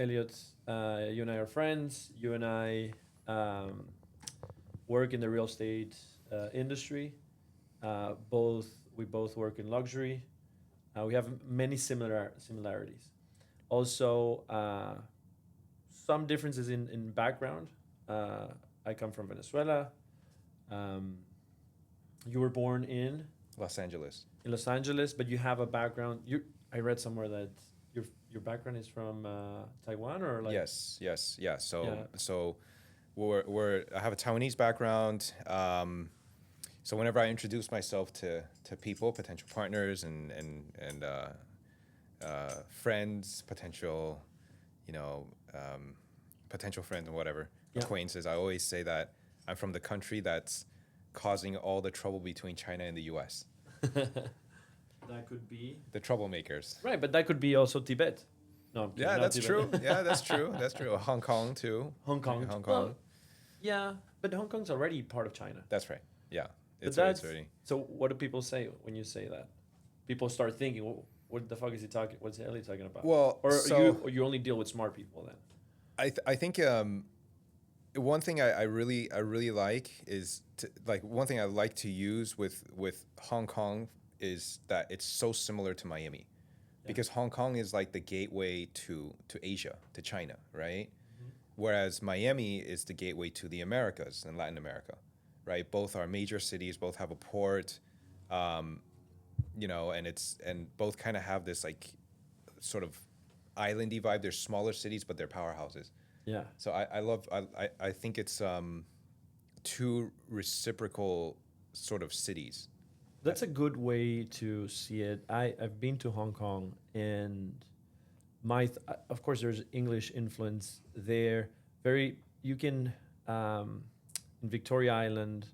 Elliot. You and I are friends. You and I um, work in the real estate industry. Both we both work in luxury. We have many similarities. Also, some differences in background. Uh, I come from Venezuela. Um, you were born Los Angeles. in Los Angeles, but you have a background. You I read somewhere that your background is from Taiwan or like Yes, yes, yeah. yeah. So we're I have a Taiwanese background. So whenever I introduce myself to people, potential partners and friends, you know, potential friends and whatever Yeah. acquaintances, I always say that I'm from the country that's causing all the trouble between China and the U.S. That could be The troublemakers. right, but that could be also Tibet. No, I'm kidding. Yeah, Not that's Tibet. true. Yeah, that's true. That's true. Hong Kong too. Hong Kong. Hong Kong. Well, yeah, but Hong Kong's already part of China. That's right. Yeah, But it's that's already. so. What do people say when you say that? People start thinking, well, what the fuck is he talking? What's Ellie talking about? Well, Or you only deal with smart people then? I think one thing I really like is like one thing I like to use with Hong Kong is that it's so similar to Miami, Yeah. because Hong Kong is like the gateway to Asia, to China, right? Mhm. Whereas Miami is the gateway to the Americas and Latin America, right? Both are major cities, both have a port, um, and both kind of have this like sort of islandy vibe. They're smaller cities, but they're powerhouses. Yeah. So I think it's two reciprocal sort of cities. That's a good way to see it. I've been to Hong Kong, and of course there's English influence there. Very you can in Victoria Island,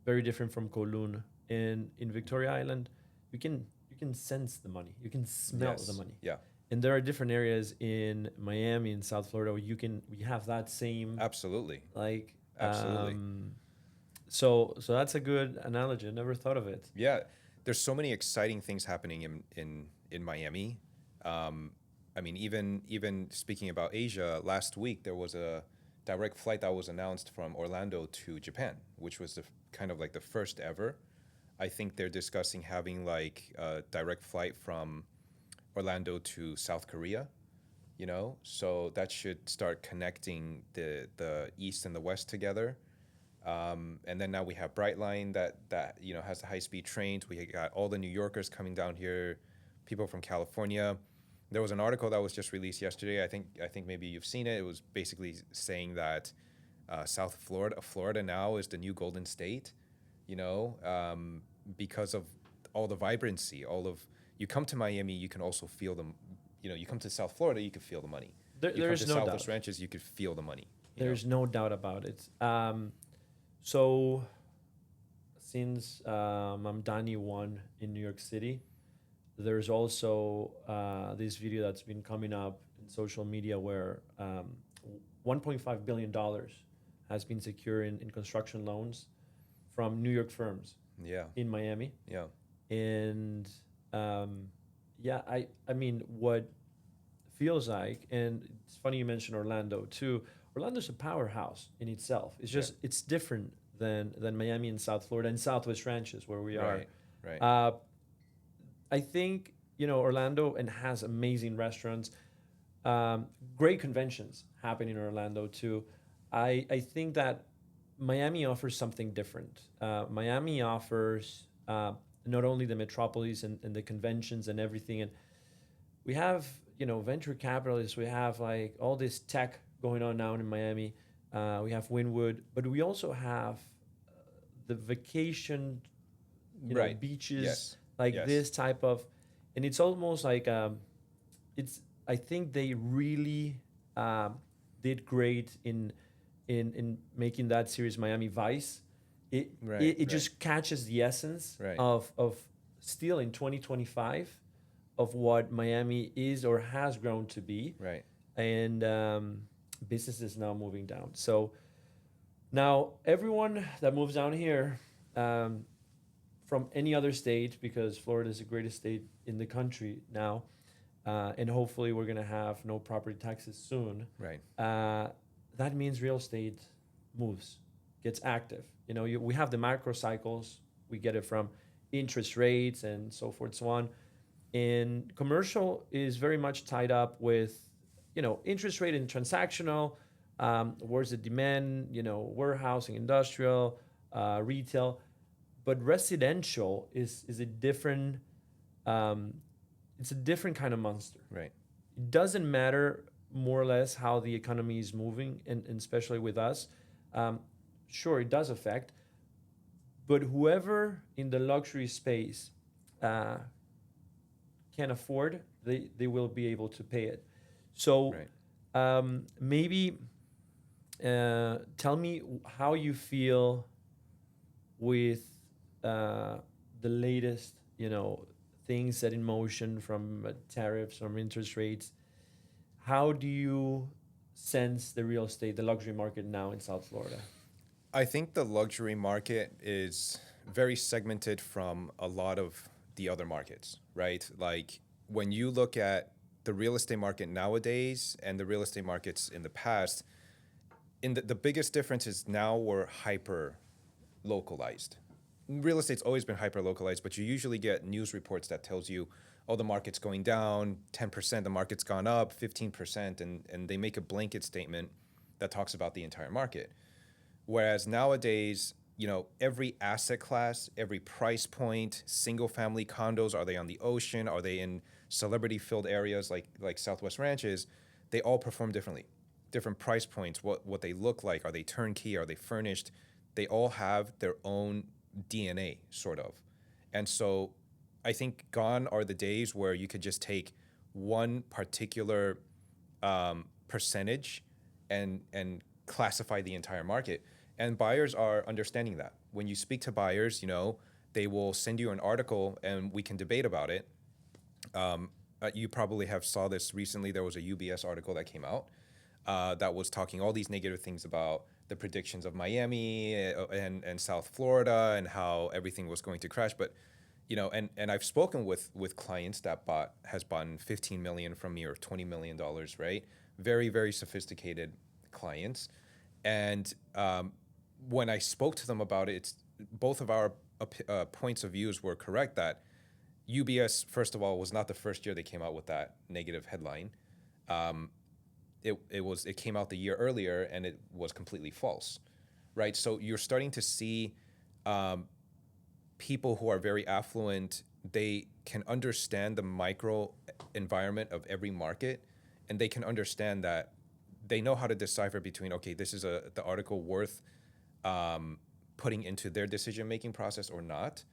very different from Kowloon. In Victoria Island, you can sense the money. You can smell the Yes. money. Yeah. And there are different areas in Miami and South Florida where we have that same Absolutely. like Absolutely. so that's a good analogy. I never thought of it. Yeah. There's so many exciting things happening in Miami. I mean, even speaking about Asia, last week there was a direct flight that was announced from Orlando to Japan, which was kind of like the first ever. I think they're discussing having like a direct flight from Orlando to South Korea, so that should start connecting the East and the West together. And then now we have Brightline that has the high speed trains. We got all the New Yorkers coming down here, people from California. There was an article that was just released yesterday. I think maybe you've seen it. It was basically saying that South Florida now is the new Golden State, because of all the vibrancy, you come to Miami, you can also feel them. You come to South Florida, you can feel the money. You come There's to no Southwest doubt. Ranches, you could feel the money. There's no doubt about it. So since Mamdani won in New York City, there's also this video that's been coming up in social media where $1.5 billion has been secured in construction loans from New York firms Yeah, in Miami. yeah, And yeah, I mean, what feels like, and it's funny you mentioned Orlando too. Orlando's a powerhouse in itself. It's just it's different than Miami and South Florida and Southwest Ranches where we are. right, right. I think Orlando and has amazing restaurants, great conventions happen in Orlando too. I think that Miami offers something different. Miami offers not only the metropolis and the conventions and everything, and we have venture capitalists. We have like all this tech going on now in Miami. We have Wynwood, but we also have the vacation, Right. beaches Yes. like Yes. this type of, and it's almost like it's. I think they really did great in making that series Miami Vice. It Right, it right. just catches the essence Right. of still in 2025 of what Miami is or has grown to be, Right. and business is now moving down. So now everyone that moves down here um, from any other state, because Florida is the greatest state in the country now, and hopefully we're gonna have no property taxes soon. Right. That means real estate moves, gets active. We have the macro cycles. We get it from interest rates and so forth, so on. And commercial is very much tied up with, interest rate and transactional. Where's the demand? Warehousing, industrial, retail, but residential is a different. Um, it's a different kind of monster. Right. It doesn't matter more or less how the economy is moving, and especially with us. Sure, it does affect, but whoever in the luxury space uh, can afford, they will be able to pay it. So Right. maybe tell me how you feel with the latest, things set in motion from tariffs, from interest rates. How do you sense the real estate, the luxury market now in South Florida? I think the luxury market is very segmented from a lot of the other markets, right? Like when you look at the real estate market nowadays and the real estate markets in the past, the biggest difference is now we're hyper localized. Real estate's always been hyper localized, but you usually get news reports that tells you, oh, the market's going down 10%, the market's gone up 15%, and they make a blanket statement that talks about the entire market. Whereas nowadays, every asset class, every price point, single family condos, are they on the ocean? Are they in celebrity filled areas like Southwest Ranches? They all perform differently. Different price points, what they look like. Are they turnkey? Are they furnished? They all have their own DNA, sort of. And so I think gone are the days where you could just take one particular percentage and classify the entire market. And buyers are understanding that. When you speak to buyers, they will send you an article and we can debate about it. You probably have saw this recently. There was a UBS article that came out that was talking all these negative things about the predictions of Miami and South Florida and how everything was going to crash. But and I've spoken with clients that has bought 15 million from me or $20 million, right? Very, very sophisticated clients. And when I spoke to them about it, both of our points of views were correct that UBS, first of all, was not the first year they came out with that negative headline. It came out the year earlier and it was completely false, right? So you're starting to see people who are very affluent, they can understand the micro environment of every market, and they can understand that they know how to decipher between, okay, this is the article worth putting into their decision-making process or not.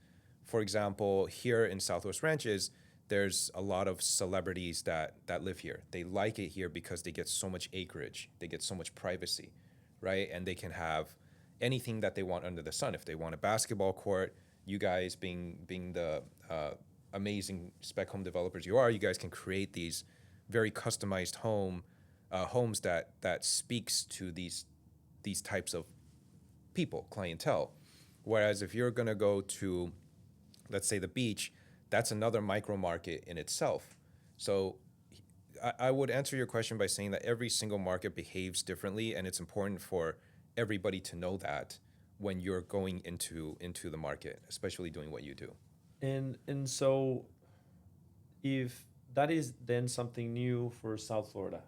For example, here in Southwest Ranches, there's a lot of celebrities that live here. They like it here because they get so much acreage, they get so much privacy, right? And they can have anything that they want under the sun. If they want a basketball court, you guys being the amazing spec home developers you are, you guys can create these very customized homes that speaks to these types of people, clientele. Whereas if you're gonna go to, let's say, the beach, that's another micro market in itself. So I would answer your question by saying that every single market behaves differently, and it's important for everybody to know that when you're going into the market, especially doing what you do. And so if that is then something new for South Florida,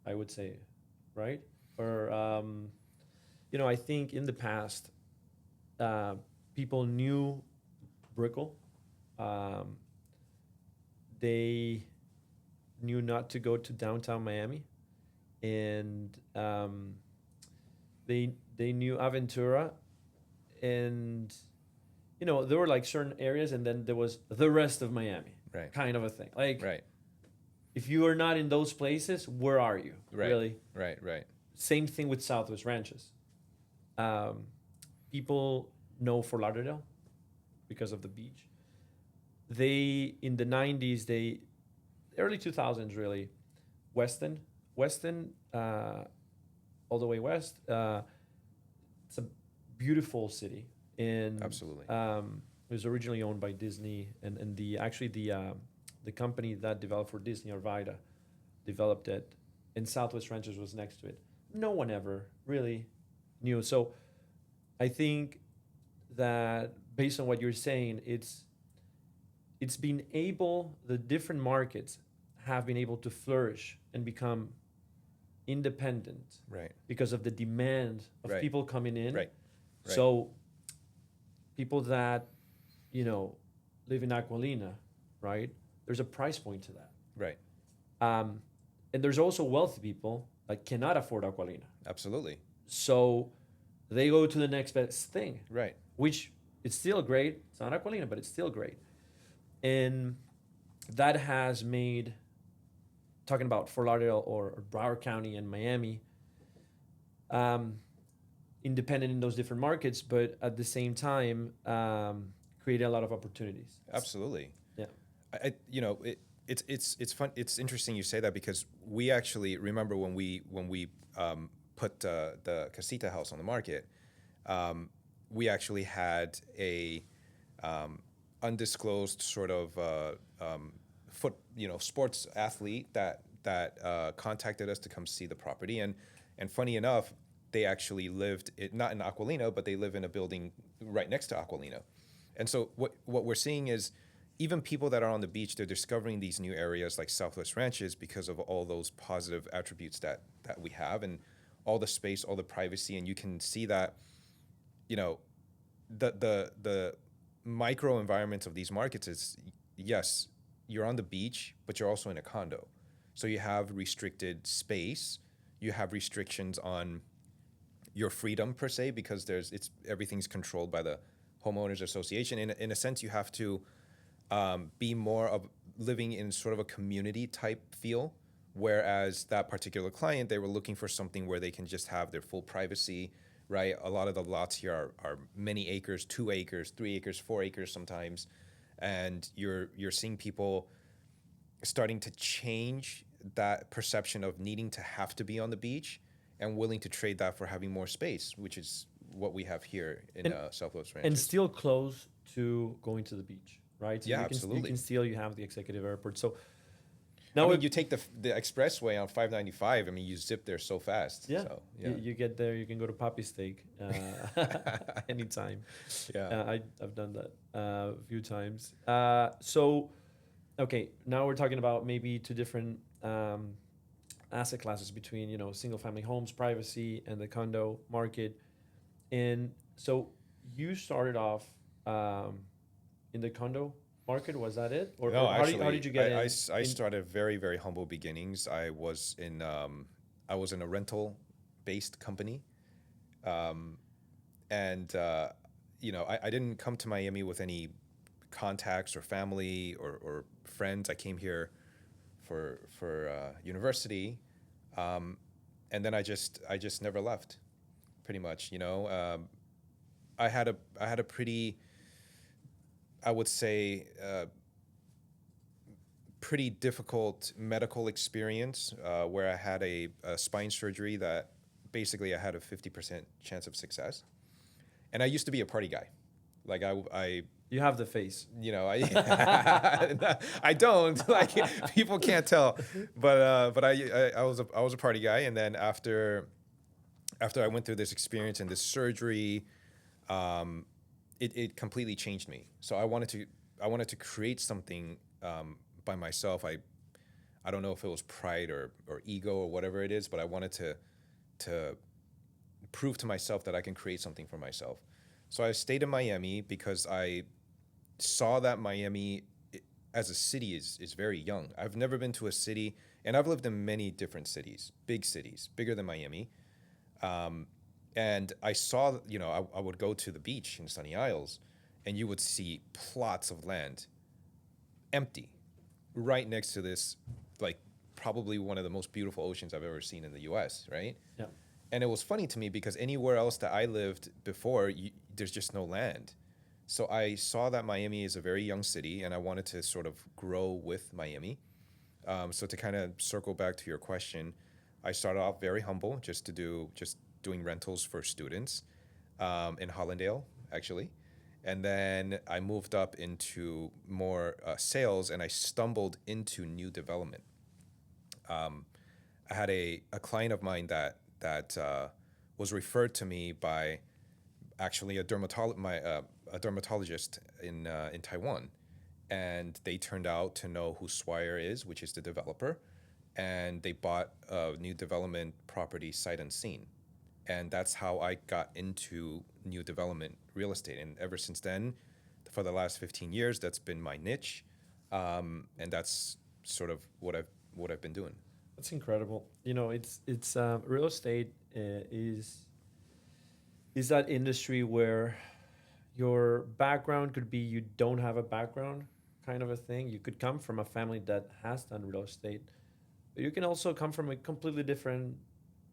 I would say, right? Or I think in the past, people knew Brickell. They knew not to go to downtown Miami, and they knew Aventura, and there were like certain areas, and then there was the rest of Miami, Right. kind of a thing. Like, Right. if you are not in those places, where are you? Right. Really? Right. Same thing with Southwest Ranches. People know Fort Lauderdale because of the beach. They, in the 90s, early 2000s really, Weston, all the way west. It's a beautiful city. And Absolutely. it was originally owned by Disney, and the the company that developed for Disney, Arvida, developed it, and Southwest Ranches was next to it. No one ever really knew. So I think that based on what you're saying, it's been able, the different markets have been able to flourish and become independent Right. because of the demand of Right. people coming in. Right. Right. So people that, you know, live in Aquilina, right? There's a price point to that. Right. And there's also wealthy people that cannot afford Aquilina. Absolutely. So they go to the next best thing, Right. which it's still great. It's not Aquilina, but it's still great. And that has made, talking about Fort Lauderdale or Broward County and Miami, independent in those different markets, but at the same time, create a lot of opportunities. Absolutely. Yeah. You know, it's fun. It's interesting you say that because we actually remember when we put the Casita house on the market, we actually had a undisclosed sort of sports athlete that contacted us to come see the property, and funny enough, they actually lived not in Aquilina, but they live in a building right next to Aquilina, and so what we're seeing is even people that are on the beach, they're discovering these new areas like Southwest Ranches because of all those positive attributes that we have, and all the space, all the privacy, and you can see that, you know, the micro environments of these markets is, yes, you're on the beach, but you're also in a condo. So you have restricted space, you have restrictions on your freedom per se, because everything's controlled by the homeowners association. In a sense, you have to be more of living in sort of a community type feel. Whereas that particular client, they were looking for something where they can just have their full privacy, right? A lot of the lots here are many acres, 2 acres, 3 acres, 4 acres sometimes. And you're seeing people starting to change that perception of needing to have to be on the beach and willing to trade that for having more space, which is what we have here in Southwest Ranches. And still close to going to the beach, right? So Yeah, you can, absolutely. You can still, you have the executive airport. So now, I mean, you take the expressway on 595. I mean, you zip there so fast. Yeah, so, yeah. You get there. You can go to Poppy Steak anytime. Yeah, I've done that a few times. Okay, now we're talking about maybe two different asset classes between, you know, single family homes, privacy, and the condo market. And so you started off in the condo market. Was that it? Or no, actually, how did you get I in? I started very, very humble beginnings. I was in a rental based company, and you know, I didn't come to Miami with any contacts or family or friends. I came here for university, and then I just never left, pretty much. You know, I had a pretty, I would say, pretty difficult medical experience where I had a spine surgery that basically I had a 50% chance of success. And I used to be a party guy. Like I You have the face. you know, I don't, like, people can't tell, but I was a party guy. And then after I went through this experience and this surgery, it completely changed me. So I wanted to create something by myself. I don't know if it was pride or ego or whatever it is, but I wanted to prove to myself that I can create something for myself. So I stayed in Miami because I saw that Miami as a city is very young. I've never been to a city, and I've lived in many different cities, bigger than Miami. And I saw, you know, I would go to the beach in Sunny Isles, and you would see plots of land empty right next to this, like, probably one of the most beautiful oceans I've ever seen in the US, right? Yeah. And it was funny to me because anywhere else that I lived before, there's just no land. So I saw that Miami is a very young city, and I wanted to sort of grow with Miami. So to kind of circle back to your question, I started off very humble, just doing rentals for students in Hollandale, actually. And then I moved up into more sales, and I stumbled into new development. I had a client of mine that was referred to me by actually a dermatologist in Taiwan, and they turned out to know who Swire is, which is the developer, and they bought a new development property sight unseen, and that's how I got into new development real estate. And ever since then, for the last 15 years, that's been my niche, and that's sort of what I've been doing. That's incredible. You know, it's real estate is that industry where your background could be you don't have a background kind of a thing. You could come from a family that has done real estate, but you can also come from a completely different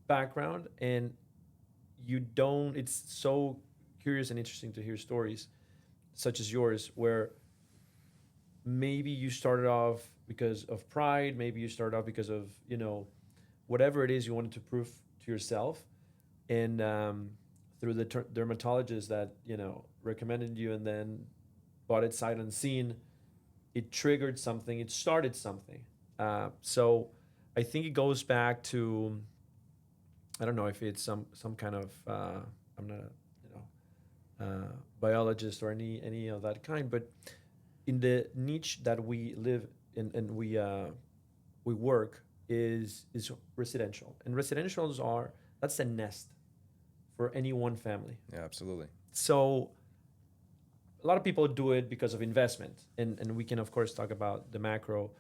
background and you don't. It's so curious and interesting to hear stories such as yours where maybe you started off because of pride, maybe you started off because of, you know, whatever it is you wanted to prove to yourself, and through the dermatologist that, you know, recommended you and then bought it sight unseen, it triggered something, it started something. So I think it goes back to, I don't know if it's some kind of I'm not a, you know, biologist or any of that kind, but in the niche that we live in and we work is residential, and residentials are, that's a nest for any one family. Yeah, absolutely. So a lot of people do it because of investment, and we can of course talk about the macro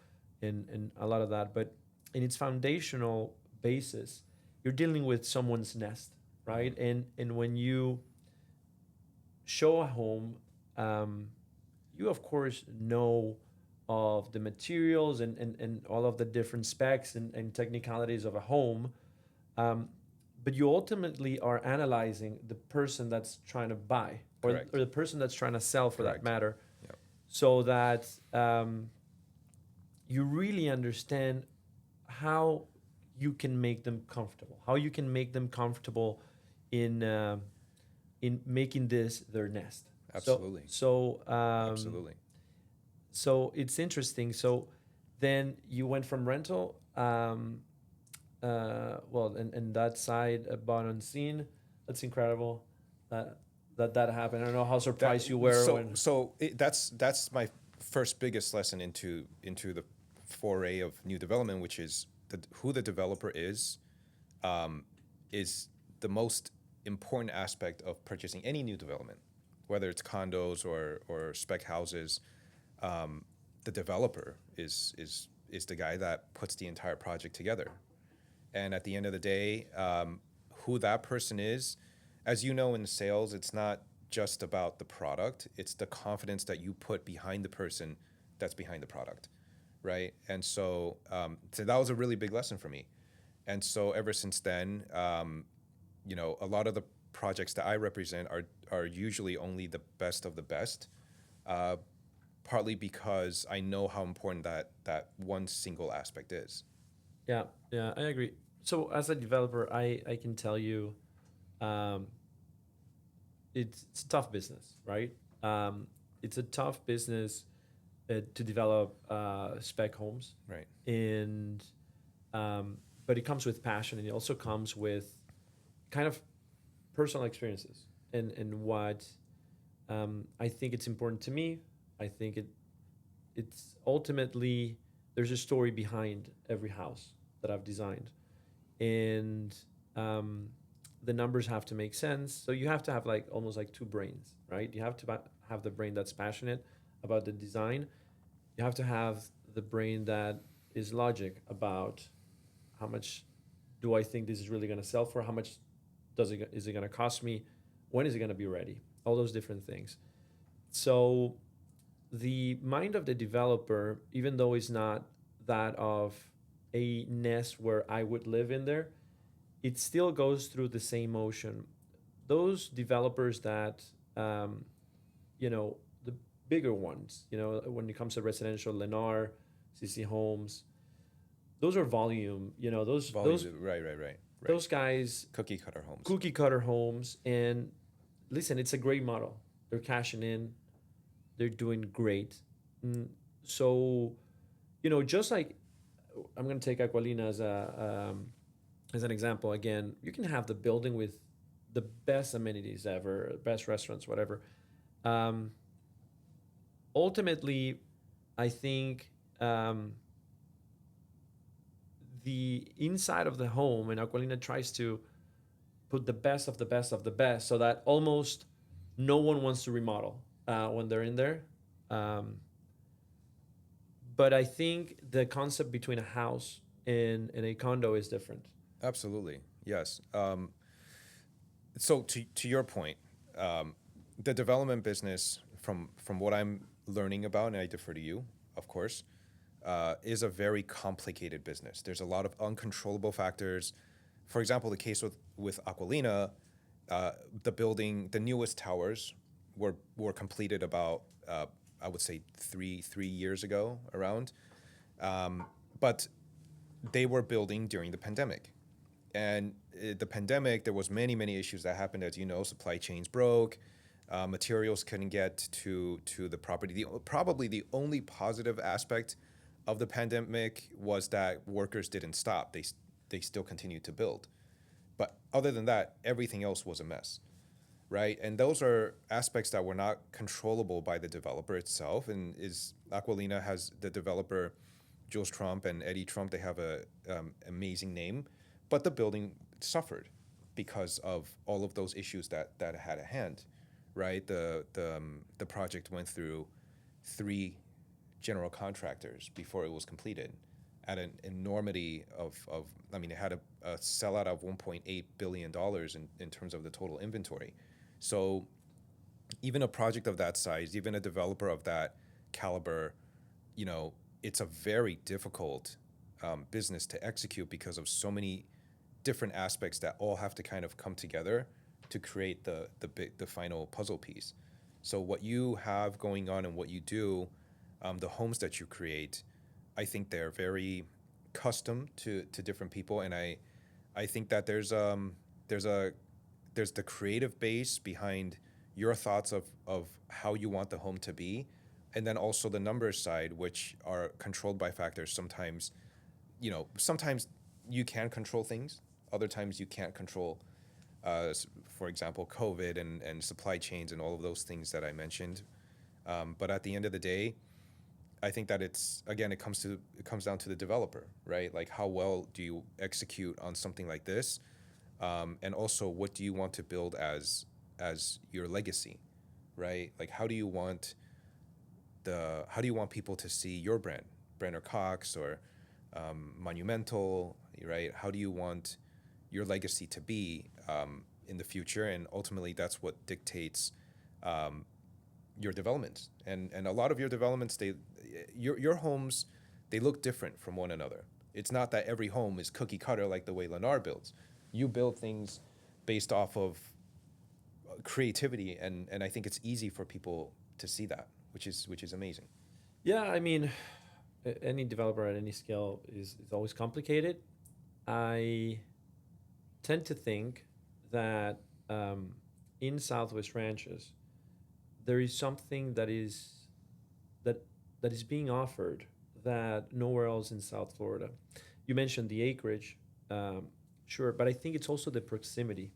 and a lot of that, but in its foundational basis, you're dealing with someone's nest, right? And when you show a home, you of course know of the materials and all of the different specs and technicalities of a home, um, but you ultimately are analyzing the person that's trying to buy, Correct. or the person that's trying to sell for that Correct. matter, Yep. so that you really understand how you can make them comfortable, how you can make them comfortable in making this their nest. Absolutely. Absolutely. So it's interesting. So then you went from rental, well, and that side bought on scene. That's incredible. That happened. I don't know how surprised you were when. That's my first biggest lesson into the foray of new development, which is who the developer is the most important aspect of purchasing any new development, whether it's condos or spec houses. The developer is the guy that puts the entire project together, and at the end of the day, who that person is, as you know, in sales, it's not just about the product; it's the confidence that you put behind the person that's behind the product, right? And so that was a really big lesson for me. And so ever since then, a lot of the projects that I represent are usually only the best of the best, uh, partly because I know how important that one single aspect is. Yeah, yeah, I agree. So as a developer, I can tell you, um, it's a tough business, right? It's a tough business to develop spec homes, Right. and but it comes with passion, and it also comes with kind of personal experiences and what I think it's important to me. I think it's ultimately there's a story behind every house that I've designed, and um, the numbers have to make sense. So you have to have like almost like two brains, right? You have to have the brain that's passionate about the design. You have to have the brain that is logic about how much do I think this is really going to sell for? How much is it going to cost me? When is it going to be ready? All those different things. So the mind of the developer, even though it's not that of a nest where I would live in there, it still goes through the same motion. Those developers that, um, the bigger ones, when it comes to residential, Lennar, CC Homes, those are volume. Those Right. Right. Right. Right. those guys, Cookie cutter homes. cookie cutter homes, and listen, it's a great model. they're cashing in, they're doing great. Mm, so, just like I'm going to take Aqualina as an example again, you can have the building with the best amenities ever, best restaurants, whatever. Um, Ultimately, I think the inside of the home, and Aqualina tries to put the best of the best of the best, so that almost no one wants to remodel when they're in there. Um, but I think the concept between a house and a condo is different. Absolutely. Yes. So to your point, the development business, from what I'm learning about, and I defer to you, of course, is a very complicated business. There's a lot of uncontrollable factors. For example, the case with Aquilina, the building, the newest towers were completed about I would say three years ago around, but they were building during the pandemic. And the pandemic, there was many issues that happened. As you know, supply chains broke, materials couldn't get to the property. Probably the only positive aspect of the pandemic was that workers didn't stop. They still continued to build. But other than that, everything else was a mess, right? And those are aspects that were not controllable by the developer itself. And is Aquilina has the developer, Jules Trump and Eddie Trump. They have a amazing name, but the building suffered because of all of those issues that it had at hand, right? The project went through three general contractors before it was completed at an enormity of I mean, it had a sellout of $1.8 billion in terms of the total inventory. So even a project of that size, even a developer of that caliber, you know, it's a very difficult business to execute because of so many different aspects that all have to kind of come together to create the final puzzle piece. So what you have going on and what you do, the homes that you create, I think they're very custom to different people, and I think that there's a there's the creative base behind your thoughts of how you want the home to be, and then also the numbers side, which are controlled by factors. Sometimes, sometimes you can control things, other times you can't control. For example, COVID and supply chains and all of those things that I mentioned. But at the end of the day, I think that it's again it comes down to the developer, right? Like how well do you execute on something like this, and also what do you want to build as your legacy, right? Like how do you want people to see your brand, Brenner Cox or Monumental, right? How do you want your legacy to be in the future? And ultimately, that's what dictates your developments. And a lot of your developments, your homes, they look different from one another. It's not that every home is cookie cutter like the way Lennar builds. You build things based off of creativity, and I think it's easy for people to see that, which is amazing. Yeah, I mean, any developer at any scale is always complicated. I tend to think that in Southwest Ranches, there is something that that is being offered that nowhere else in South Florida. You mentioned the acreage, um, sure, but I think it's also the proximity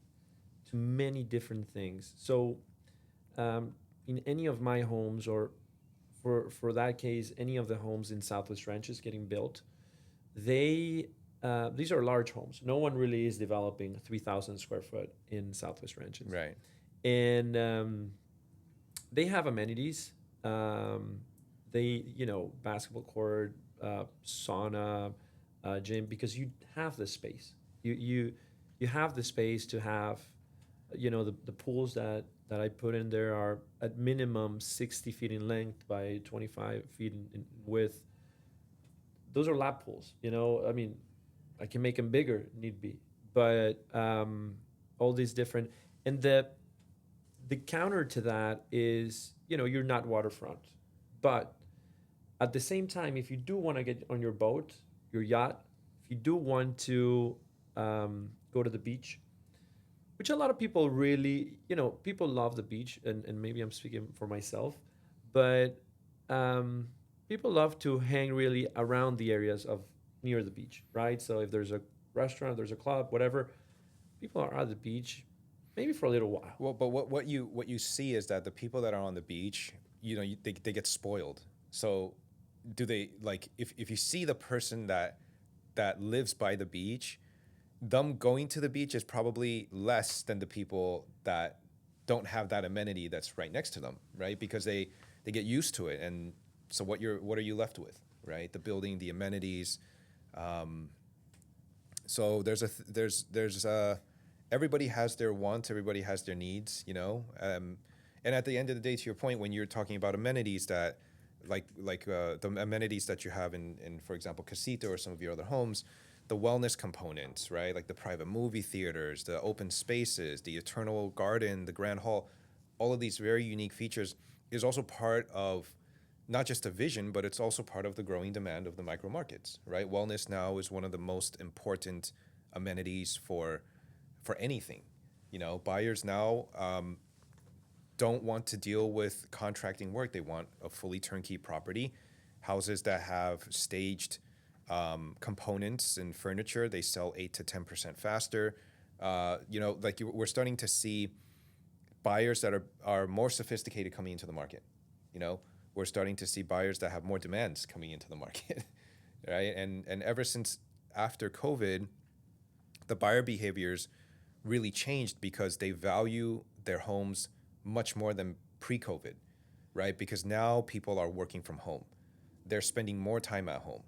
to many different things. So, um, in any of my homes, or for that case, any of the homes in Southwest Ranches getting built, they these are large homes. No one really is developing 3,000 square foot in Southwest Ranches, Right. and they have amenities. Um, they, basketball court, sauna, gym, because you have the space. You have the space to have, the pools that I put in there are at minimum 60 feet in length by 25 feet in width. Those are lap pools. I mean, I can make them bigger, need be, but all these different, and the counter to that is, you're not waterfront, but at the same time, if you do want to get on your boat, your yacht, if you do want to go to the beach, which a lot of people really, people love the beach, and maybe I'm speaking for myself, but um, people love to hang really around the areas of near the beach, right? So if there's a restaurant, there's a club, whatever, people are at the beach maybe for a little while. Well, but what you see is that the people that are on the beach, they get spoiled. So, do they like if you see the person that lives by the beach, them going to the beach is probably less than the people that don't have that amenity that's right next to them, right? Because they get used to it, and so what are you left with, right? The building, the amenities. So everybody has their wants, everybody has their needs, and at the end of the day, to your point, when you're talking about amenities that the amenities that you have in for example Casita or some of your other homes, the wellness components, right? Like the private movie theaters, the open spaces, the eternal garden, the grand hall, all of these very unique features is also part of not just a vision, but it's also part of the growing demand of the micro markets, right? Wellness now is one of the most important amenities for anything. Buyers now don't want to deal with contracting work. They want a fully turnkey property, houses that have staged components and furniture. They sell 8 to 10% faster. We're starting to see buyers that are more sophisticated coming into the market. We're starting to see buyers that have more demands coming into the market, right? And ever since after COVID, the buyer behaviors really changed because they value their homes much more than pre-COVID, right? Because now people are working from home. They're spending more time at home.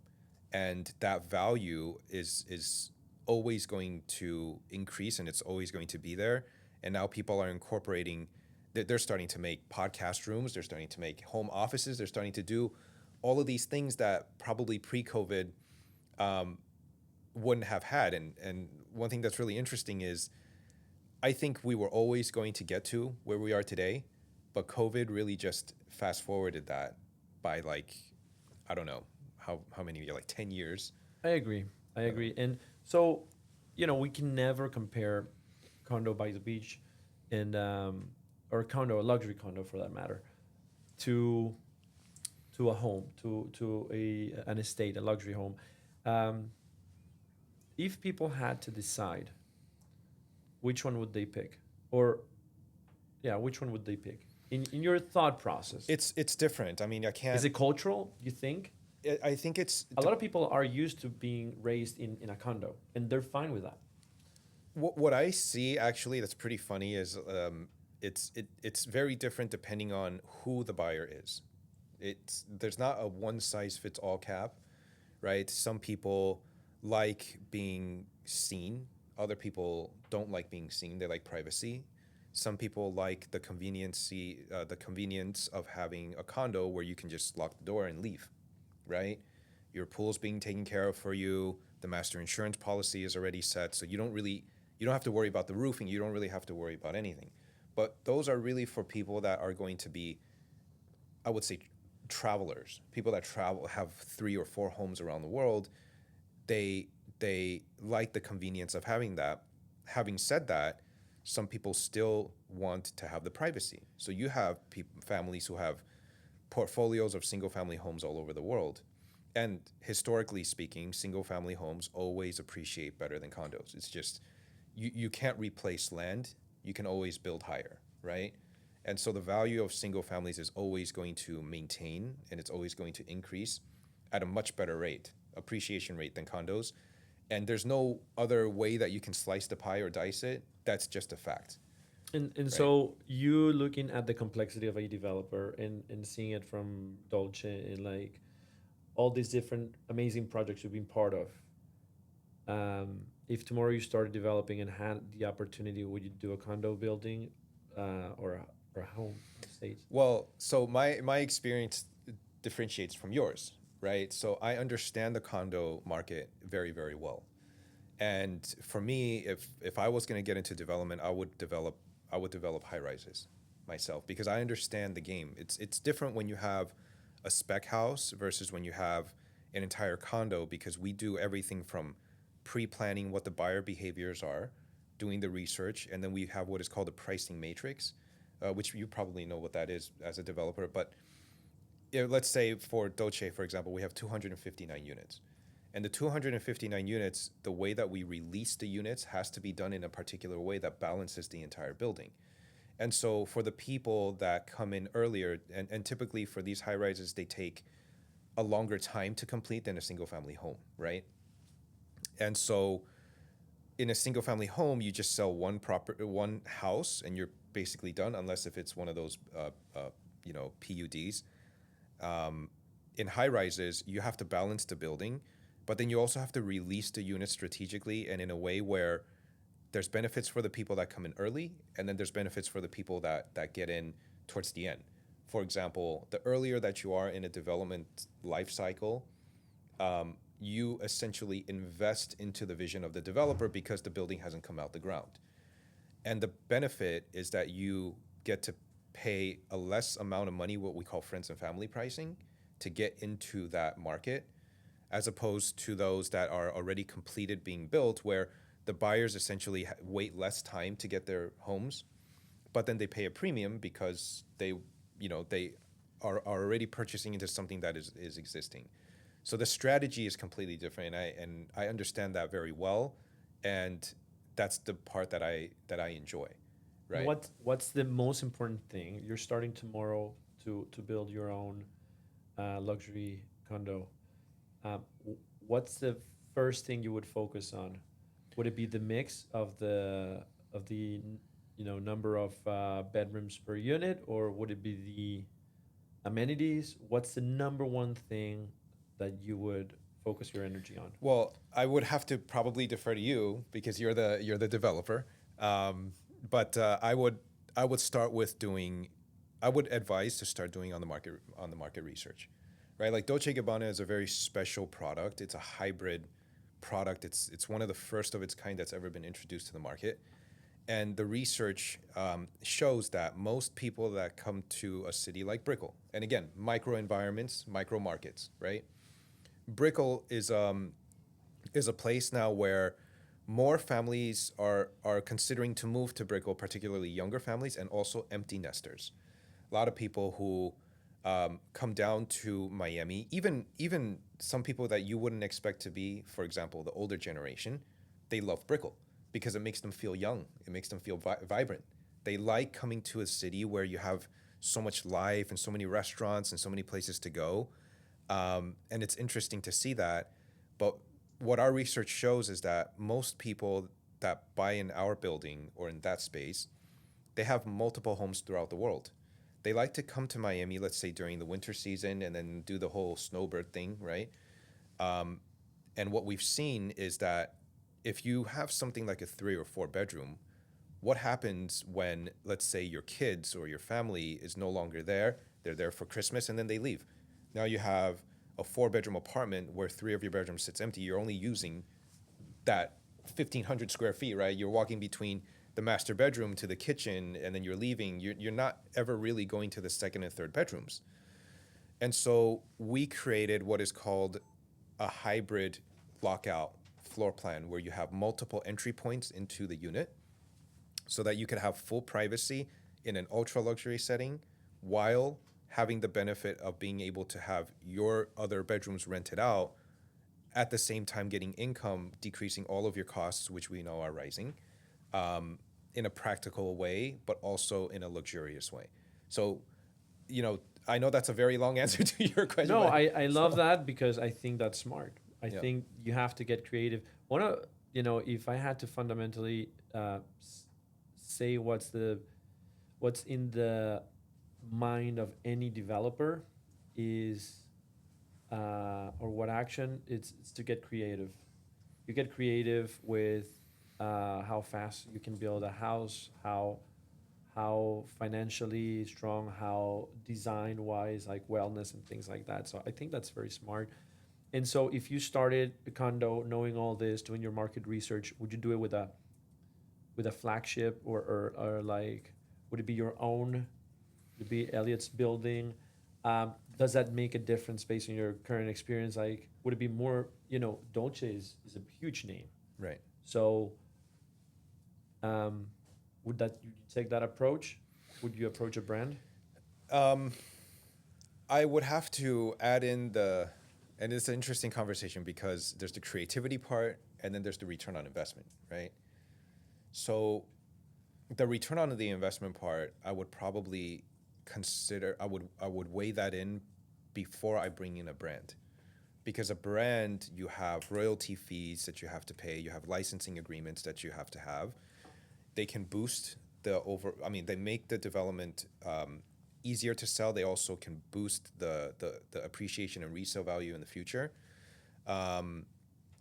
And that value is always going to increase, and it's always going to be there. And now people are incorporating, they're starting to make podcast rooms, they're starting to make home offices, they're starting to do all of these things that probably pre-COVID wouldn't have had. And one thing that's really interesting is I think we were always going to get to where we are today, but COVID really just fast forwarded that by I don't know how many, like 10 years. I agree. I Uh, agree. And so, we can never compare condo by the beach and or condo, a luxury condo for that matter, to a home, to an estate, a luxury home. Um, if people had to decide, which one would they pick? Or yeah, which one would they pick? In your thought process, it's different. I mean, I is can't. it cultural? You think I think it's a lot of people are used to being raised in a condo, and they're fine with that. what I see actually that's pretty funny is it's very different depending on who the buyer is. There's not a one size fits all cap, right? Some people like being seen. Other people don't like being seen. They like privacy. Some people like the convenience of having a condo where you can just lock the door and leave, right? Your pool's being taken care of for you. The master insurance policy is already set, so you don't have to worry about the roofing. You don't really have to worry about anything. But those are really for people that are going to be, I would say, travelers. People that travel have 3 or 4 homes around the world. They they like the convenience of having that. Having said that, some people still want to have the privacy. So you have families who have portfolios of single family homes all over the world. And historically speaking, single family homes always appreciate better than condos. It's just, you can't replace land, you can always build higher, right? And so the value of single families is always going to maintain and it's always going to increase at a much better rate, appreciation rate than condos. And there's no other way that you can slice the pie or dice it. That's just a fact, And right? so you looking at the complexity of a developer and seeing it from Dolce and like all these different amazing projects you've been part of. If tomorrow you started developing and had the opportunity, would you do a condo building or a home estate? Well, so my experience differentiates from yours, right? So I understand the condo market very, very well. And for me, if I was going to get into development, I would develop high rises myself because I understand the game. It's different when you have a spec house versus when you have an entire condo because we do everything from pre-planning what the buyer behaviors are doing the research, and then we have what is called a pricing matrix, which you probably know what that is as a developer. But let's say for Dolce, for example, we have 259 units. And the 259 units, the way that we release the units has to be done in a particular way that balances the entire building. And so for the people that come in earlier, and typically for these high rises, they take a longer time to complete than a single family home, right? And so in a single family home, you just sell one house and you're basically done, unless if it's one of those, PUDs. In high rises, you have to balance the building, but then you also have to release the unit strategically and in a way where there's benefits for the people that come in early, and then there's benefits for the people that get in towards the end. For example, the earlier that you are in a development life cycle, you essentially invest into the vision of the developer because the building hasn't come out the ground. And the benefit is that you get to pay a less amount of money, what we call friends and family pricing, to get into that market, as opposed to those that are already completed being built, where the buyers essentially wait less time to get their homes, but then they pay a premium because they are already purchasing into something that is existing. So the strategy is completely different, and I understand that very well, and that's the part that I enjoy, right? What's the most important thing? You're starting tomorrow to build your own luxury condo. What's the first thing you would focus on? Would it be the mix of the number of bedrooms per unit, or would it be the amenities? What's the number one thing that you would focus your energy on? Well, I would have to probably defer to you because you're the developer. But I would start with doing. I would advise to start doing on the market research, right? Like Dolce & Gabbana is a very special product. It's a hybrid product. It's one of the first of its kind that's ever been introduced to the market. And the research shows that most people that come to a city like Brickell, and again, micro environments, micro markets, right? Brickell is a place now where more families are considering to move to Brickell, particularly younger families and also empty nesters. A lot of people who come down to Miami, even some people that you wouldn't expect to be, for example, the older generation, they love Brickell because it makes them feel young. It makes them feel vibrant. They like coming to a city where you have so much life and so many restaurants and so many places to go. And it's interesting to see that. But what our research shows is that most people that buy in our building or in that space, they have multiple homes throughout the world. They like to come to Miami, let's say during the winter season, and then do the whole snowbird thing, right? And what we've seen is that if you have something like a 3 or 4 bedroom, what happens when, let's say, your kids or your family is no longer there? They're there for Christmas and then they leave. Now you have a 4-bedroom apartment where 3 of your bedrooms sits empty. You're only using that 1,500 square feet, right? You're walking between the master bedroom to the kitchen, and then you're leaving. You're not ever really going to the second and third bedrooms. And so we created what is called a hybrid lockout floor plan, where you have multiple entry points into the unit so that you can have full privacy in an ultra luxury setting while having the benefit of being able to have your other bedrooms rented out, at the same time getting income, decreasing all of your costs, which we know are rising, in a practical way, but also in a luxurious way. So, I know that's a very long answer to your question. No, but- I love that because I think that's smart. I Yeah. think you have to get creative. If I had to fundamentally say what's in the mind of any developer is, or what action, it's to get creative. You get creative with how fast you can build a house, how financially strong, how design wise, like wellness and things like that. So I think that's very smart. And so if you started a condo knowing all this, doing your market research, would you do it with a flagship, or like, would it be your own? Would it be Elliot's building? Does that make a difference based on your current experience? Like, would it be more, Dolce is a huge name. Right. So Um, would you take that approach? Would you approach a brand? Um, I would have to add in and it's an interesting conversation because there's the creativity part and then there's the return on investment, right? So the return on the investment part, I would probably I would weigh that in before I bring in a brand. Because a brand, you have royalty fees that you have to pay, you have licensing agreements that you have to have. They can boost they make the development easier to sell. They also can boost the appreciation and resale value in the future. Um,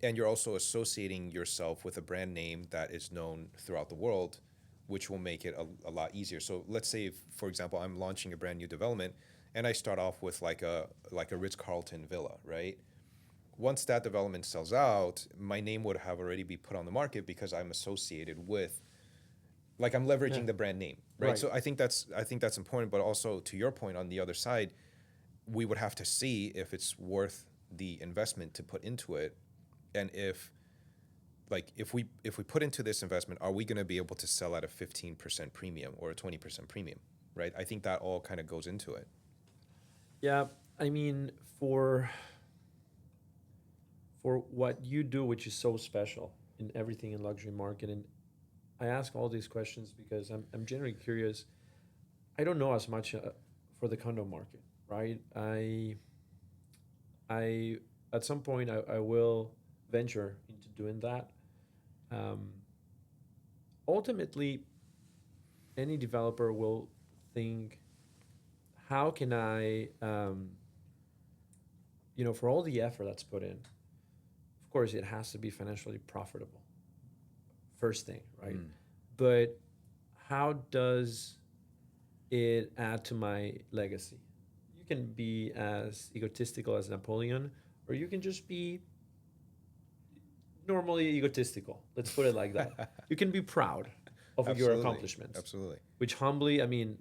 and you're also associating yourself with a brand name that is known throughout the world, which will make it a lot easier. So let's say, if, for example, I'm launching a brand new development, and I start off with like a Ritz Carlton villa, right? Once that development sells out, my name would have already be put on the market because I'm associated with, like, I'm Yeah. leveraging the brand name, right? Right. So I think that's important. But also, to your point, on the other side, we would have to see if it's worth the investment to put into it, and if we put into this investment, are we going to be able to sell at a 15% premium or a 20% premium, right? I think that all kind of goes into it. Yeah. I mean, for what you do, which is so special in everything in luxury market, and I ask all these questions because I'm generally curious. I don't know as much for the condo market, right? I at some point I will venture into doing that. Um, Ultimately, any developer will think, how can I, for all the effort that's put in, of course, it has to be financially profitable, first thing, right? Mm. But how does it add to my legacy? You can be as egotistical as Napoleon, or you can just be normally egotistical. Let's put it like that. You can be proud of your Absolutely, accomplishments, absolutely. which humbly, I mean,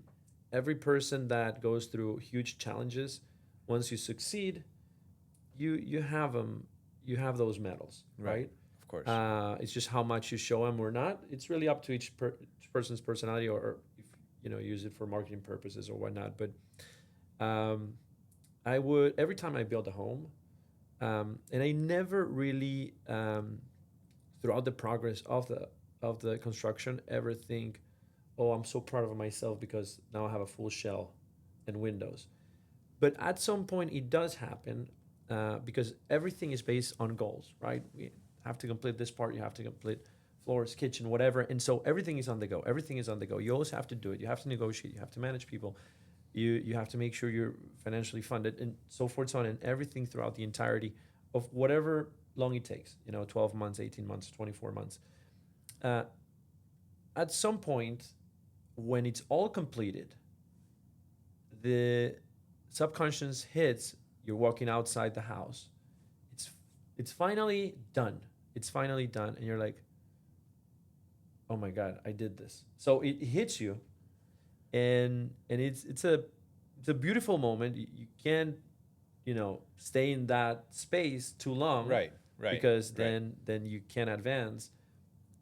every person that goes through huge challenges, once you succeed, you have them, you have those medals, Right, right? of course. It's just how much you show them or not. It's really up to each person's personality, or if use it for marketing purposes or whatnot. But um, I would, every time I build a home, and I never really throughout the progress of the construction ever think, oh, I'm so proud of myself because now I have a full shell and windows. But at some point, it does happen because everything is based on goals, right? We have to complete this part, you have to complete floors, kitchen, whatever. And so everything is on the go. Everything is on the go. You always have to do it. You have to negotiate. You have to manage people. You have to make sure you're financially funded and so forth, so on, and everything throughout the entirety of whatever long it takes, 12 months, 18 months, 24 months. Uh, at some point, when it's all completed, the subconscious hits, you're walking outside the house. It's it's finally done. It's finally done, and you're like, oh my god, I did this. So it hits you, and it's a beautiful moment. You can't stay in that space too long Right, right, because right. then you can't advance.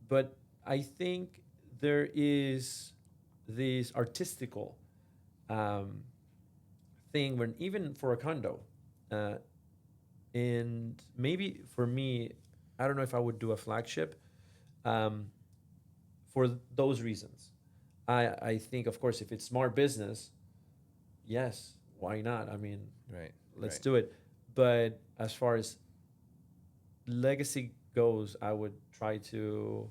But I think there is this artistical um, thing when even for a condo, uh, and maybe for me, I don't know if I would do a flagship um, for those reasons. I think, of course, if it's smart business, yes, why not? I mean, Right, let's right. do it. But as far as legacy goes, I would try to,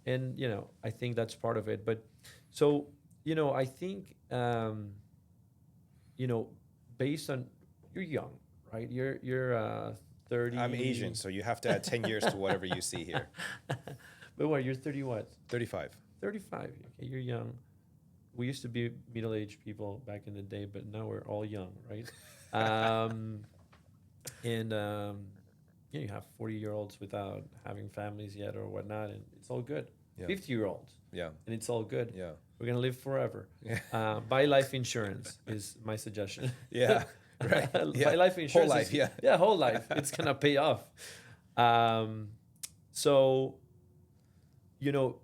and I think that's part of it. But so, I think, you know, based on you're young, right? You're 30. I'm Asian, so you have to add 10 years to whatever you see here. But what, you're 30 what? 35. 35. Okay, you're young. We used to be middle-aged people back in the day, but now we're all young, right? Um, and you have 40-year-olds without having families yet or whatnot, and it's all good. Yeah, 50-year-olds, yeah, and it's all good. yeah. We're gonna live forever. Yeah. Buy life insurance is my suggestion. Yeah, right. Buy Yeah. life Whole insurance. life, yeah. Yeah, whole life. It's gonna pay off. Um, so, you know,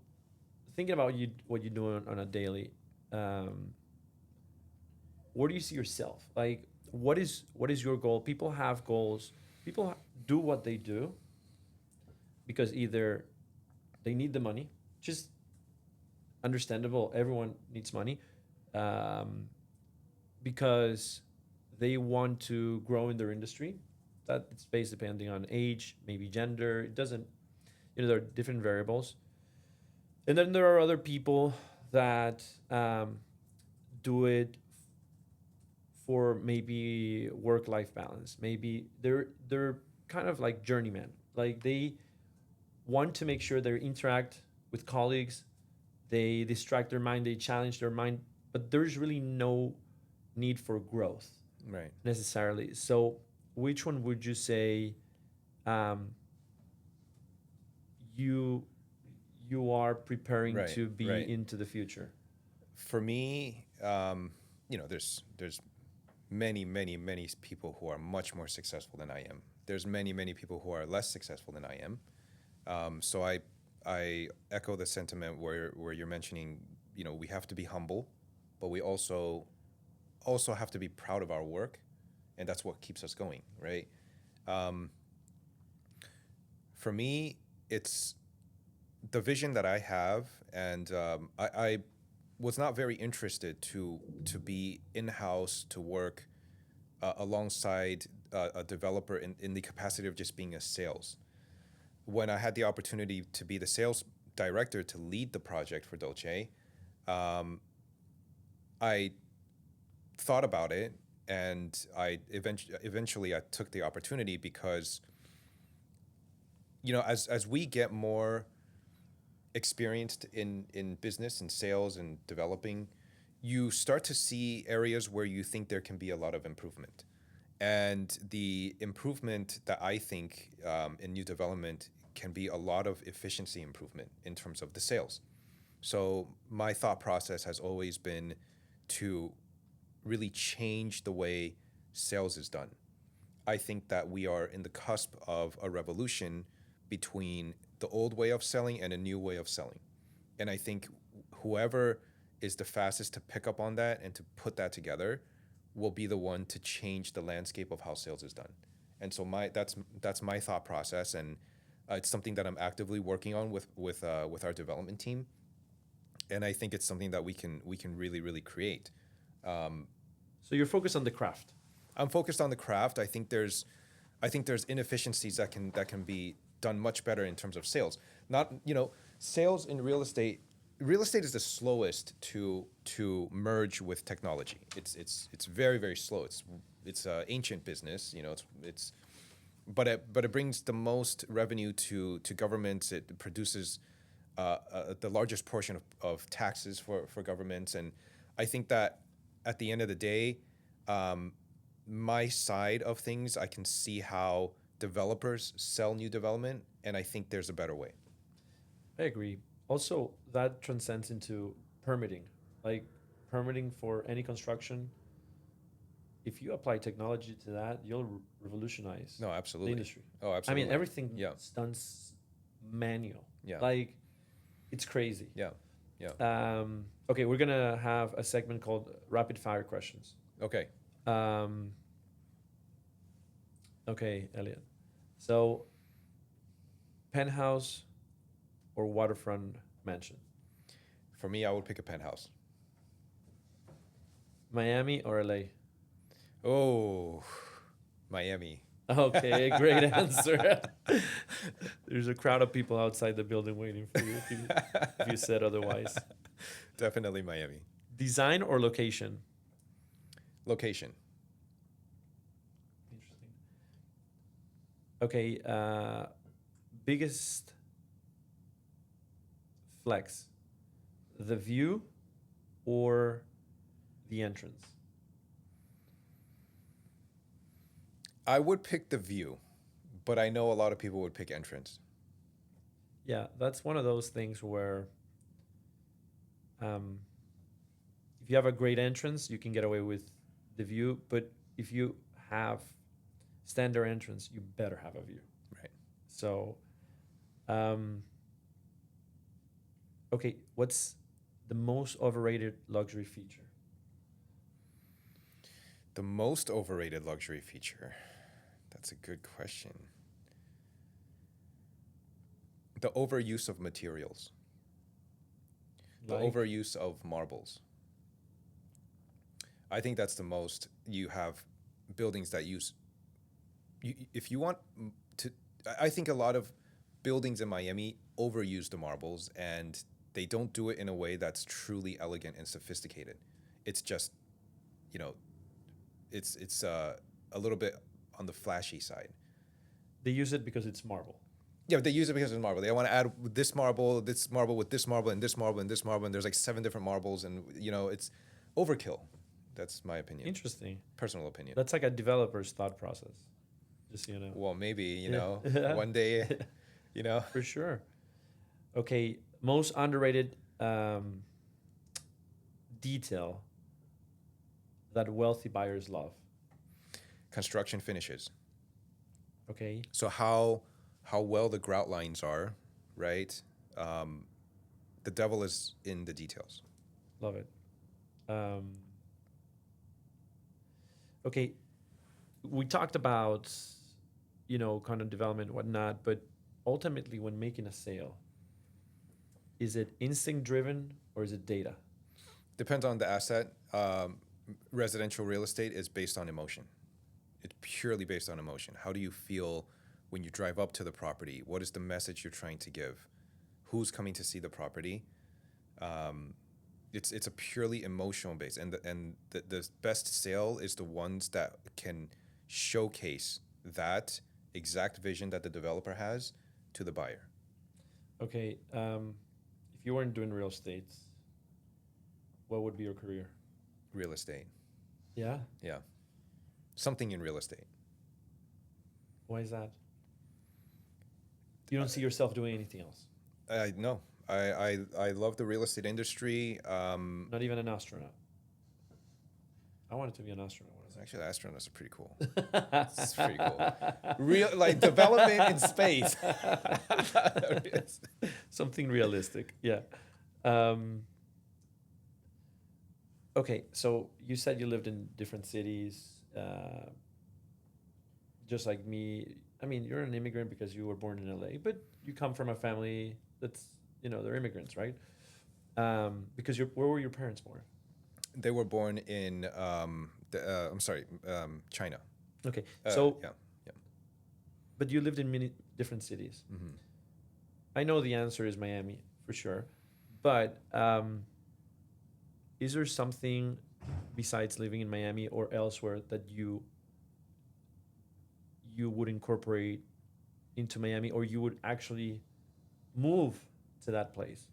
thinking about you, what you do on a daily, um, where do you see yourself? Like, what is your goal? People have goals. People do what they do because either they need the money, just understandable. Everyone needs money, um, because they want to grow in their industry. That it's based depending on age, maybe gender. It doesn't, there are different variables. And then there are other people that do it for maybe work-life balance. Maybe they're kind of like journeyman. Like they want to make sure they interact with colleagues, they distract their mind, they challenge their mind, but there's really no need for growth Right. necessarily. So, which one would you say um, you you are preparing Right. to be Right. into the future? For me, there's many, many, many people who are much more successful than I am. There's many, many people who are less successful than I am. So I echo the sentiment where you're mentioning, we have to be humble, but we also have to be proud of our work, and that's what keeps us going, right? Um, for me, it's the vision that I have, and I was not very interested to be in house to work alongside a developer in the capacity of just being a sales. When I had the opportunity to be the sales director to lead the project for Dolce, um, I thought about it, and eventually I took the opportunity because as we get more experienced in business and sales and developing, you start to see areas where you think there can be a lot of improvement. And the improvement that I think in new development can be a lot of efficiency improvement in terms of the sales. So my thought process has always been to really change the way sales is done. I think that we are in the cusp of a revolution between the old way of selling and a new way of selling. And I think whoever is the fastest to pick up on that and to put that together will be the one to change the landscape of how sales is done. And so that's my thought process, and it's something that I'm actively working on with our development team. And I think it's something that we can really really create. Um, So you're focused on the craft. I'm focused on the craft. I think there's inefficiencies that can be done much better in terms of sales. Not sales in real estate. Real estate is the slowest to merge with technology. It's very very slow. It's an ancient business. It's but it brings the most revenue to governments. It produces the largest portion of taxes for governments, and I think that at the end of the day, um, my side of things, I can see how developers sell new development, and I think there's a better way. I agree. Also, that transcends into permitting. Like permitting for any construction, if you apply technology to that, you'll revolutionize No, the absolutely. industry. Oh, I mean, absolutely. everything Yeah, is done manual. yeah, Like, it's crazy. yeah, yeah. Okay, we're gonna have a segment called rapid fire questions. Okay. Um, okay, Elliot. So, penthouse or waterfront mansion? For me, I would pick a penthouse. Miami or LA? Oh, Miami. Okay, great answer. There's a crowd of people outside the building waiting for you if you said otherwise. Definitely Miami. Design or location? Location. Interesting. Okay, biggest flex, the view or the entrance? I would pick the view, but I know a lot of people would pick entrance. Yeah, that's one of those things where um, if you have a great entrance, you can get away with the view. But if you have standard entrance, you better have a view. Right. So, um, Okay, what's the most overrated luxury feature? The most overrated luxury feature. That's a good question. The overuse of materials, the Like, overuse of marbles. I think that's the most. You have buildings that use. If you want to, I think a lot of buildings in Miami overuse the marbles, and they don't do it in a way that's truly elegant and sophisticated. It's just, you know, it's a little bit on the flashy side. they use it because it's marble. Yeah, but they use it because it's marble. They want to add this marble with this marble, and this marble, and this marble, and there's like 7 different marbles, and it's overkill. That's my opinion, Interesting. personal opinion. That's like a developer's thought process. Just so you know. Well, maybe Yeah. one day, you know, For sure. Okay, most underrated detail that wealthy buyers love. construction finishes. Okay, So how well the grout lines are, right? Um, the devil is in the details. love it. Um, okay, we talked about, kind of development and whatnot, but ultimately, when making a sale, is it instinct driven or is it data? Depends on the asset. Residential real estate is based on emotion. It's purely based on emotion. How do you feel when you drive up to the property? What is the message you're trying to give? Who's coming to see the property? Um, it's a purely emotional base, and the best sale is the ones that can showcase that exact vision that the developer has to the buyer. Okay, if you weren't doing real estate, what would be your career? Real estate, Yeah, yeah, something in real estate. why is that? You don't see yourself doing anything else? I no, I love the real estate industry. Not even an astronaut. I wanted to be an astronaut when Actually, astronauts are pretty cool. I It's pretty cool. Real like development in space. Something realistic. Yeah. Um, okay, so you said you lived in different cities, just like me. I mean, you're an immigrant because you were born in LA, but you come from a family that's, they're immigrants, right? Because where were your parents born? They were born in I'm sorry, China. Okay, so, Yeah, yeah. but you lived in many different cities. Hmm. I know the answer is Miami for sure, but is there something besides living in Miami or elsewhere that you would incorporate into Miami, or you would actually move to that place?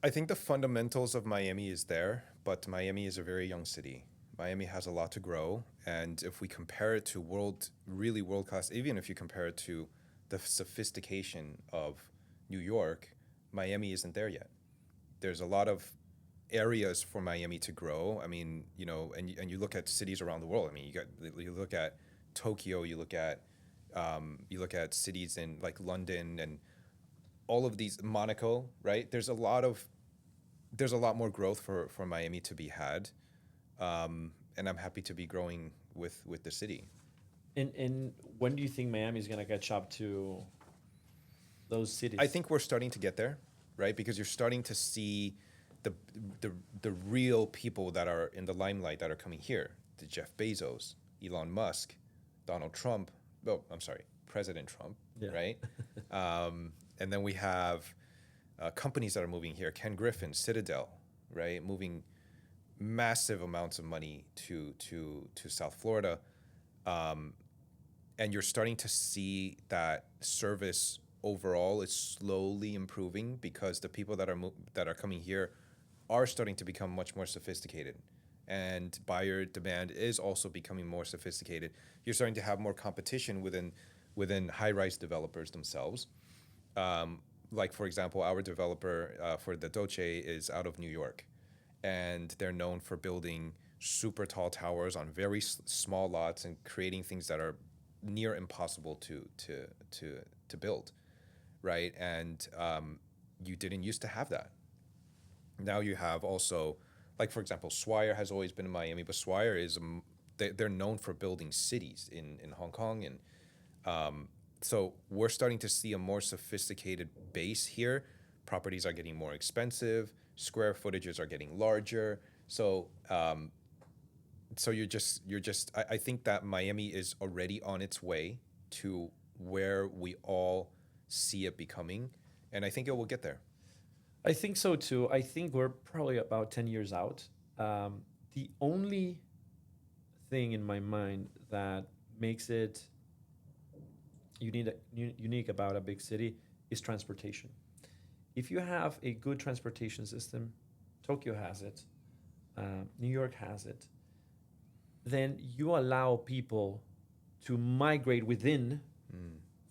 I think the fundamentals of Miami is there, but Miami is a very young city. Miami has a lot to grow, and if we compare it to really world class, even if you compare it to the sophistication of New York, Miami isn't there yet. There's a lot of areas for Miami to grow. I mean, and you look at cities around the world. I mean, you look at Tokyo, you look at cities in like London and all of these, Monaco, right? There's a lot more growth for Miami to be had, and I'm happy to be growing with the city. And when do you think Miami is gonna catch up to those cities? I think we're starting to get there, right? Because you're starting to see the the the real people that are in the limelight that are coming here. The Jeff Bezos, Elon Musk, Donald Trump. Oh, I'm sorry, President Trump, Yeah. right? And then we have companies that are moving here. Ken Griffin, Citadel, right? Moving massive amounts of money to South Florida. And you're starting to see that service overall is slowly improving because the people that are coming here are starting to become much more sophisticated, and buyer demand is also becoming more sophisticated. You're starting to have more competition within high-rise developers themselves. Like for example, our developer for the Dolce is out of New York, and they're known for building super tall towers on very small lots and creating things that are near impossible to build. right? And you didn't used to have that. Now you have also, like for example, Swire has always been in Miami, but Swire is they're known for building cities in Hong Kong, and so we're starting to see a more sophisticated base here. Properties are getting more expensive, square footages are getting larger. So I think that Miami is already on its way to where we all see it becoming, and I think it will get there. I think so too. I think we're probably about 10 years out. The only thing in my mind that makes it unique about a big city is transportation. If you have a good transportation system, Tokyo has it, New York has it, then you allow people to migrate within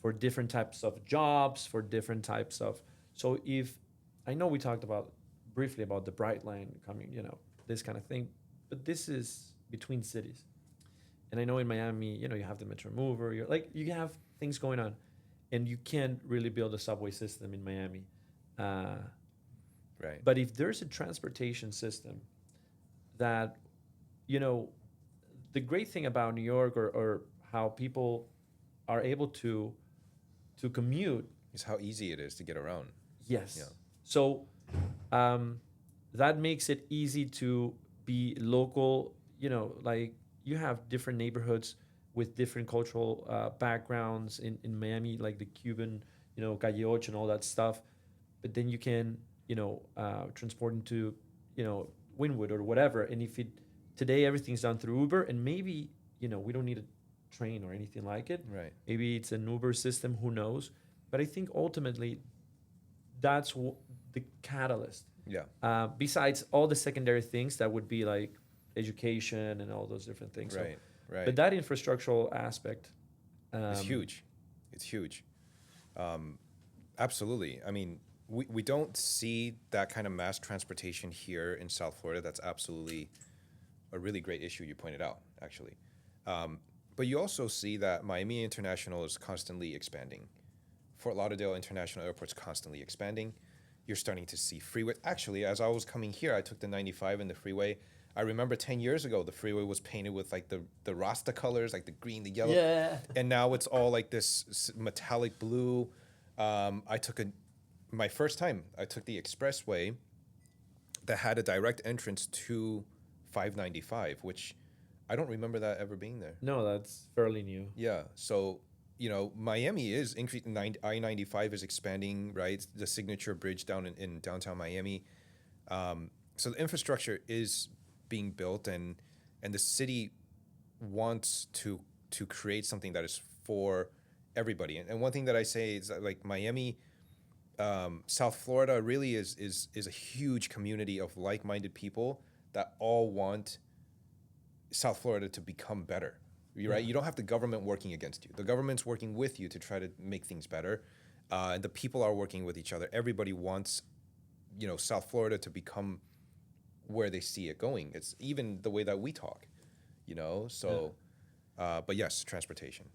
for different types of jobs, for different types of. So if I know we talked about briefly about the Bright Line coming, this kind of thing, but this is between cities. And I know in Miami, you have the Metro Mover, you have things going on, and you can't really build a subway system in Miami. Right. But if there's a transportation system that, you know, the great thing about New York or how people are able to commute. It's how easy it is to get around. Yes. Yeah. So that makes it easy to be local. Like you have different neighborhoods with different cultural backgrounds in Miami, like the Cuban, Calle Ocho and all that stuff. But then you can, transport into, Wynwood or whatever. And if today everything's done through Uber, and maybe, we don't need a train or anything like it. Right. Maybe it's an Uber system, who knows? But I think ultimately that's the catalyst. Yeah. Besides all the secondary things that would be like education and all those different things. Right. Right. But that infrastructural aspect. It's huge. It's huge. Absolutely. I mean, we don't see that kind of mass transportation here in South Florida. That's absolutely a really great issue you pointed out, actually. But you also see that Miami International is constantly expanding. Fort Lauderdale International Airport's constantly expanding. You're starting to see freeway. Actually, as I was coming here, I took the 95 and the freeway. I remember 10 years ago, the freeway was painted with like the Rasta colors, like the green, the yellow. Yeah. And now it's all like this metallic blue. My first time, I took the expressway that had a direct entrance to 595, which I don't remember that ever being there. No, that's fairly new. Yeah. So, Miami is increasing. I-95 is expanding, right? The signature bridge down in downtown Miami. So the infrastructure is being built, and the city wants to create something that is for everybody. And one thing that I say is that, like, Miami, South Florida really is a huge community of like-minded people that all want South Florida to become better. Right? You don't have the government working against you. The government's working with you to try to make things better. And the people are working with each other. Everybody wants, South Florida to become where they see it going. It's even the way that we talk, So, but yes, transportation.